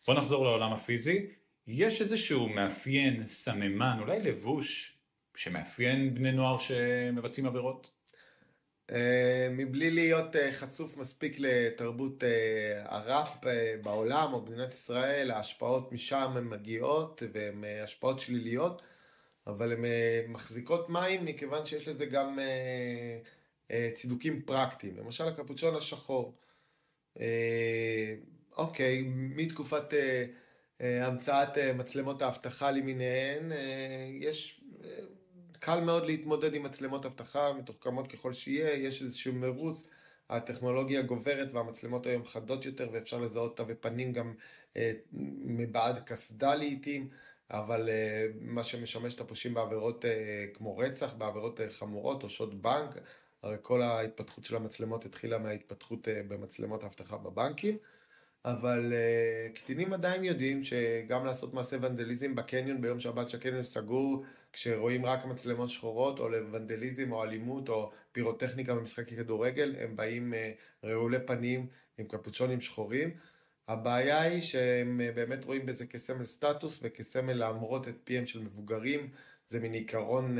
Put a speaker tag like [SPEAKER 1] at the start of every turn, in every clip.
[SPEAKER 1] בוא נחזור לעולם הפיזי. יש איזשהו מאפיין, סממן, אולי לבוש, שמאפיין בני נוער שמבצעים עבירות?
[SPEAKER 2] מבלי להיות חשוף מספיק לתרבות הראפ בעולם או במדינת ישראל, ההשפעות משם הן מגיעות והן השפעות שליליות, אבל הן מחזיקות מים מכיוון שיש לזה גם צידוקים פרקטיים. למשל הקפוצ'ון השחור. אוקיי, מתקופת המצאת מצלמות האבטחה למיניהן, קל מאוד להתמודד עם מצלמות אבטחה, מתוחכמות ככל שיהיה, יש איזשהו מרוץ, הטכנולוגיה גוברת והמצלמות היום חדות יותר ואפשר לזהות תווי פנים גם מבעד קסדה לעתים, אבל מה שמשמש את הפושעים בעבירות כמו רצח, בעבירות חמורות או שוד בנק, הרי כל ההתפתחות של המצלמות התחילה מההתפתחות במצלמות האבטחה בבנקים, אבל קטינים עדיין יודעים שגם לעשות מעשה ונדליזם בקניון ביום שבת שהקניון סגור, כשרואים רק מצלמות שחורות, או לוונדליזם או אלימות או פירוטכניקה במשחקי כדורגל, הם באים רעולי פנים עם קפוצ'ונים שחורים. הבעיה היא שהם באמת רואים בזה כסמל סטטוס וכסמל להמרות את פיהם של מבוגרים, זה מין עיקרון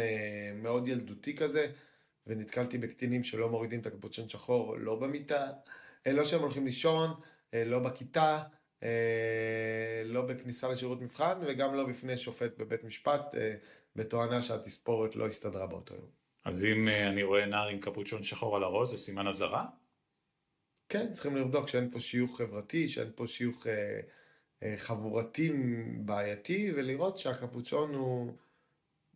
[SPEAKER 2] מאוד ילדותי כזה, ונתקלתי בקטינים שלא מורידים את הקפוצ'ון שחור, לא במיטה, לא שהם הולכים לישון, לא בכיתה, לא בכניסה לשירות מבחן, וגם לא בפני שופט בבית משפט, בתואנה שהתספורת לא הסתדרה באותו יום.
[SPEAKER 1] אז אם אני רואה נער עם קפוצ'ון שחור על הראש, זה סימן אזהרה?
[SPEAKER 2] כן, צריכים לבדוק שאין פה שיוך חברתי, שאין פה שיוך חבורתי בעייתי, ולראות שהקפוצ'ון הוא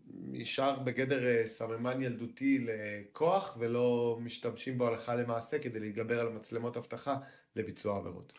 [SPEAKER 2] נשאר בגדר סממן ילדותי לכוח, ולא משתמשים בו הלכה למעשה כדי להתגבר על מצלמות אבטחה לביצוע עבירות.